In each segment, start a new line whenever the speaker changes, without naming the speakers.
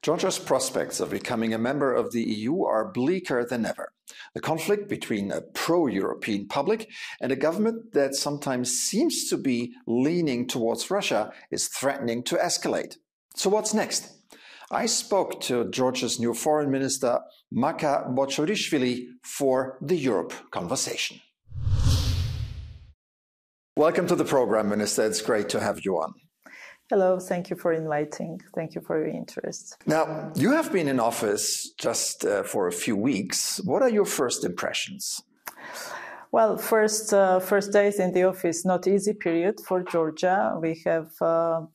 Georgia's prospects of becoming a member of the EU are bleaker than ever. The conflict between a pro-European public and a government that sometimes seems to be leaning towards Russia is threatening to escalate. So what's next? I spoke to Georgia's new foreign minister, Maka Botchorishvili, for the Europe conversation. Welcome to the program, Minister. It's great to have you on.
Hello, thank you for inviting. Thank you for your interest.
Now, you have been in office just for a few weeks. What are your first impressions?
Well, first days in the office, not easy period for Georgia. We have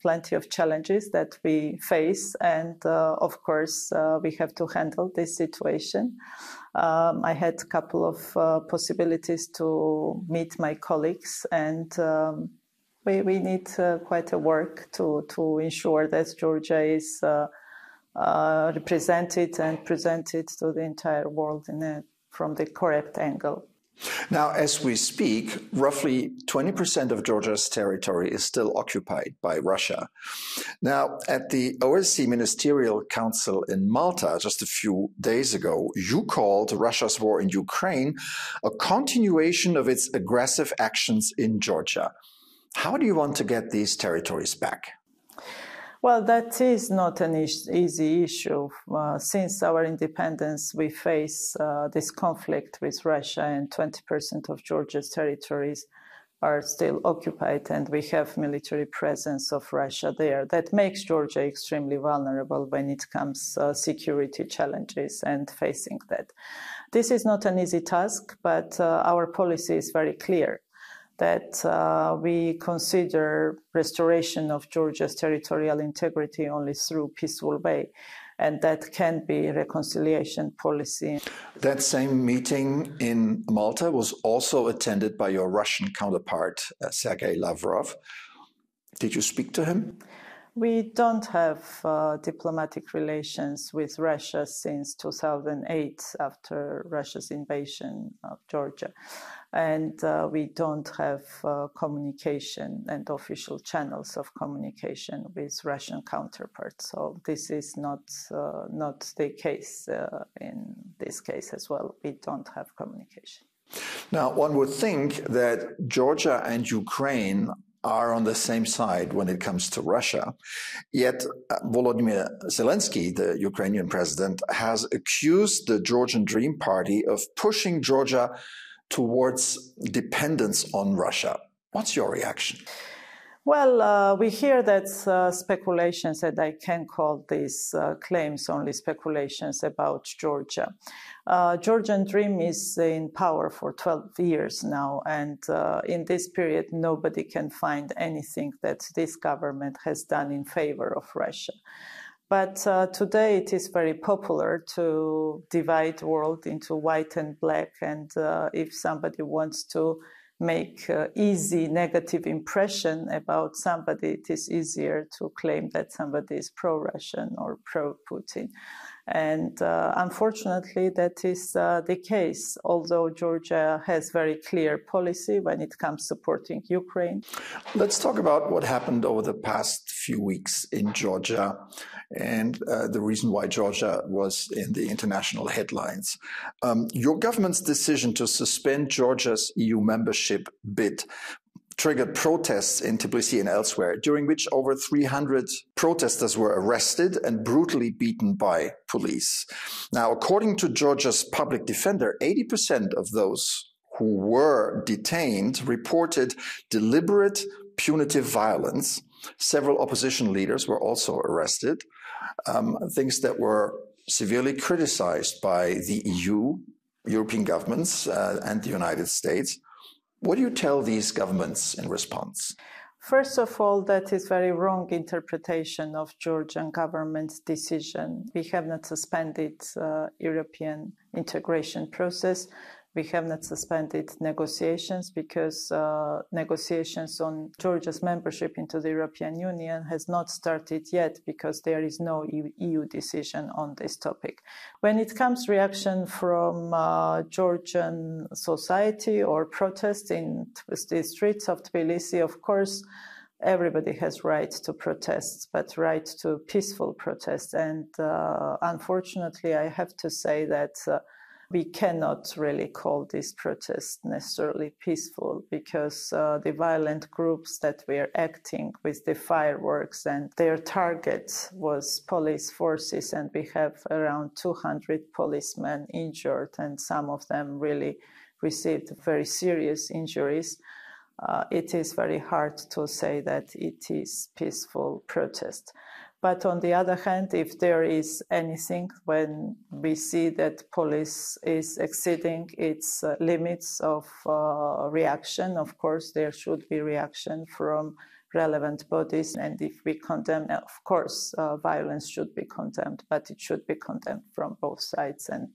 plenty of challenges that we face, and of course, we have to handle this situation. I had a couple of possibilities to meet my colleagues, and we need quite a work to ensure that Georgia is represented and presented to the entire world from the correct angle.
Now, as we speak, roughly 20% of Georgia's territory is still occupied by Russia. Now, at the OSCE Ministerial Council in Malta just a few days ago, you called Russia's war in Ukraine a continuation of its aggressive actions in Georgia. How do you want to get these territories back?
Well, that is not an easy issue. Since our independence, we face this conflict with Russia, and 20% of Georgia's territories are still occupied, and we have military presence of Russia there. That makes Georgia extremely vulnerable when it comes to security challenges and facing that. This is not an easy task, but our policy is very clear, that we consider restoration of Georgia's territorial integrity only through peaceful way, and that can be reconciliation policy.
That same meeting in Malta was also attended by your Russian counterpart, Sergei Lavrov. Did you speak to him?
We don't have diplomatic relations with Russia since 2008, after Russia's invasion of Georgia. And we don't have communication and official channels of communication with Russian counterparts. So this is not the case in this case as well. We don't have communication.
Now, one would think that Georgia and Ukraine are on the same side when it comes to Russia. Yet Volodymyr Zelensky, the Ukrainian president, has accused the Georgian Dream Party of pushing Georgia towards dependence on Russia. What's your reaction?
Well, we hear that speculations, and I can call these claims only speculations about Georgia. Georgian Dream is in power for 12 years now, and in this period, nobody can find anything that this government has done in favor of Russia. But today it is very popular to divide the world into white and black, and if somebody wants to make easy negative impression about somebody, it is easier to claim that somebody is pro-Russian or pro-Putin. And unfortunately, that is the case, although Georgia has very clear policy when it comes to supporting Ukraine.
Let's talk about what happened over the past few weeks in Georgia and the reason why Georgia was in the international headlines. Your government's decision to suspend Georgia's EU membership bid triggered protests in Tbilisi and elsewhere, during which over 300 protesters were arrested and brutally beaten by police. Now, according to Georgia's public defender, 80% of those who were detained reported deliberate punitive violence. Several opposition leaders were also arrested, things that were severely criticized by the EU, European governments, and the United States. What do you tell these governments in response?
First of all, that is very wrong interpretation of Georgian government's decision. We have not suspended European integration process. We have not suspended negotiations because negotiations on Georgia's membership into the European Union has not started yet because there is no EU decision on this topic. When it comes reaction from Georgian society or protest in the streets of Tbilisi, of course, everybody has right to protest, but right to peaceful protest. And unfortunately, I have to say that we cannot really call this protest necessarily peaceful, because the violent groups that were acting with the fireworks, and their target was police forces, and we have around 200 policemen injured, and some of them really received very serious injuries. It is very hard to say that it is peaceful protest. But on the other hand, if there is anything, when we see that police is exceeding its limits of reaction, of course, there should be reaction from relevant bodies. And if we condemn, of course, violence should be condemned, but it should be condemned from both sides and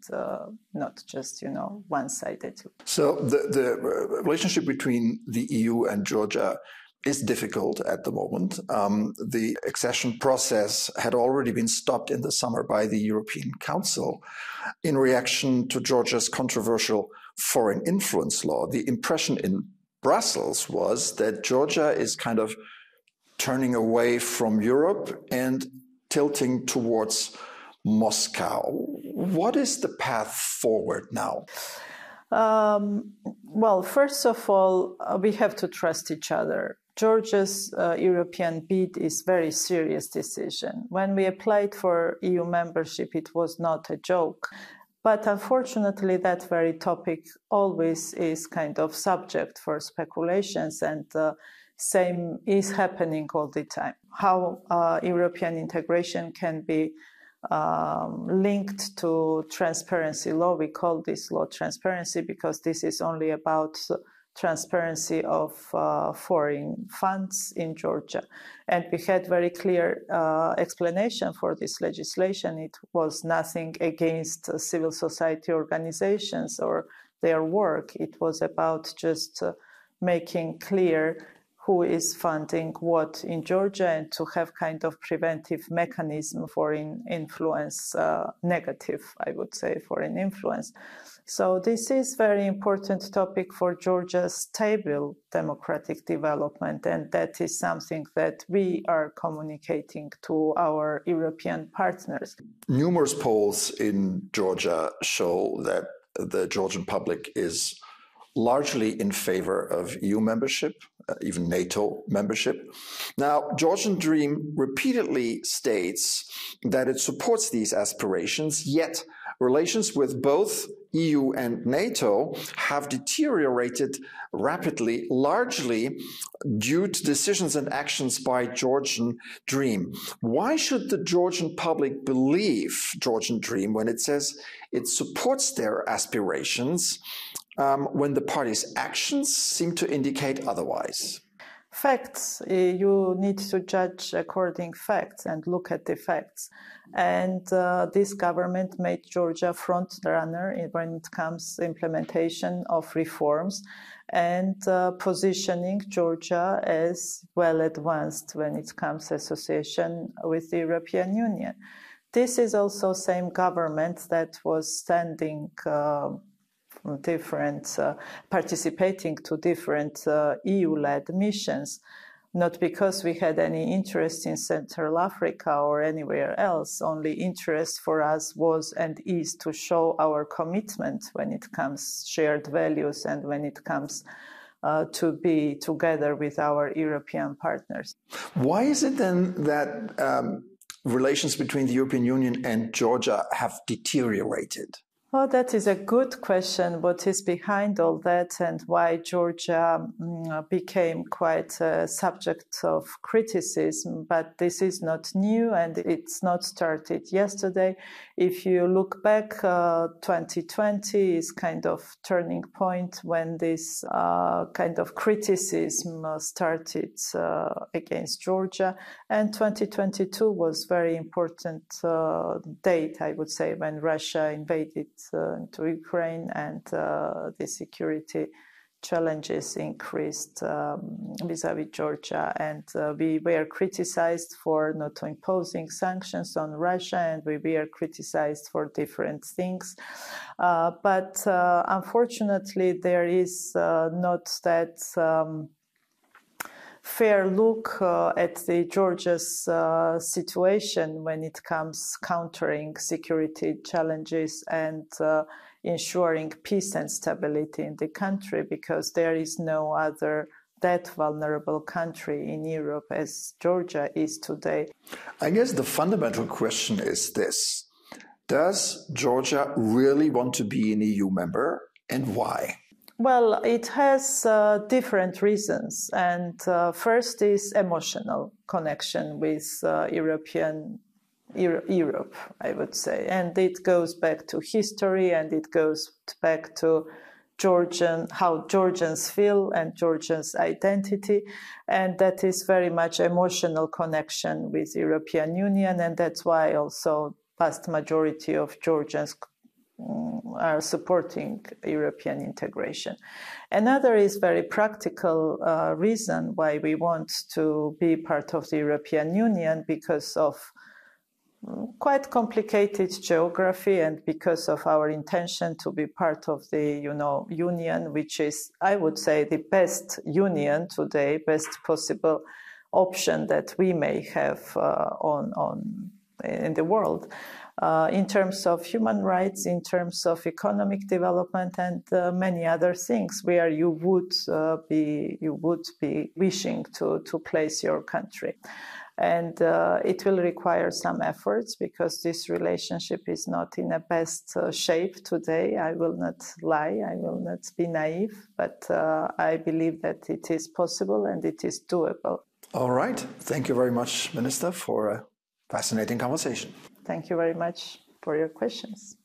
not just, one-sided.
So the relationship between the EU and Georgia is difficult at the moment. The accession process had already been stopped in the summer by the European Council in reaction to Georgia's controversial foreign influence law. The impression in Brussels was that Georgia is kind of turning away from Europe and tilting towards Moscow. What is the path forward now?
Well, first of all, we have to trust each other. Georgia's European bid is a very serious decision. When we applied for EU membership, it was not a joke. But unfortunately, that very topic always is kind of subject for speculations, and same is happening all the time. How European integration can be linked to transparency law. We call this law transparency because this is only about transparency of foreign funds in Georgia. And we had very clear explanation for this legislation. It was nothing against civil society organizations or their work. It was about just making clear who is funding what in Georgia, and to have kind of preventive mechanism for influence, negative, I would say, foreign influence. So this is very important topic for Georgia's stable democratic development, and that is something that we are communicating to our European partners.
Numerous polls in Georgia show that the Georgian public is largely in favor of EU membership, even NATO membership. Now, Georgian Dream repeatedly states that it supports these aspirations, yet relations with both EU and NATO have deteriorated rapidly, largely due to decisions and actions by Georgian Dream. Why should the Georgian public believe Georgian Dream when it says it supports their aspirations, when the party's actions seem to indicate otherwise?
Facts. You need to judge according facts and look at the facts. And this government made Georgia front runner when it comes to implementation of reforms, and positioning Georgia as well advanced when it comes to association with the European Union. This is also same government that was standing participating to different EU-led missions, not because we had any interest in Central Africa or anywhere else. Only interest for us was and is to show our commitment when it comes shared values and when it comes to be together with our European partners.
Why is it then that relations between the European Union and Georgia have deteriorated?
Well, that is a good question. What is behind all that, and why Georgia became quite a subject of criticism? But this is not new, and it's not started yesterday. If you look back, 2020 is kind of turning point when this kind of criticism started against Georgia. And 2022 was very important date, I would say, when Russia invaded to Ukraine, and the security challenges increased vis-a-vis Georgia, and we were criticized for not imposing sanctions on Russia, and we were criticized for different things. But unfortunately, there is not that fair look at the Georgia's situation when it comes countering security challenges and ensuring peace and stability in the country, because there is no other that vulnerable country in Europe as Georgia is today.
I guess the fundamental question is this: does Georgia really want to be an EU member, and why?
Well, it has different reasons, and first is emotional connection with Europe, I would say, and it goes back to history, and it goes back to how Georgians feel and Georgians' identity, and that is very much emotional connection with European Union, and that's why also vast majority of Georgians are supporting European integration. Another is very practical reason why we want to be part of the European Union, because of quite complicated geography and because of our intention to be part of the union, which is, I would say, the best union today, best possible option that we may have in the world. In terms of human rights, in terms of economic development, and many other things where you would be wishing to place your country. And it will require some efforts, because this relationship is not in a best shape today. I will not lie, I will not be naive, but I believe that it is possible and it is doable.
All right. Thank you very much, Minister, for a fascinating conversation.
Thank you very much for your questions.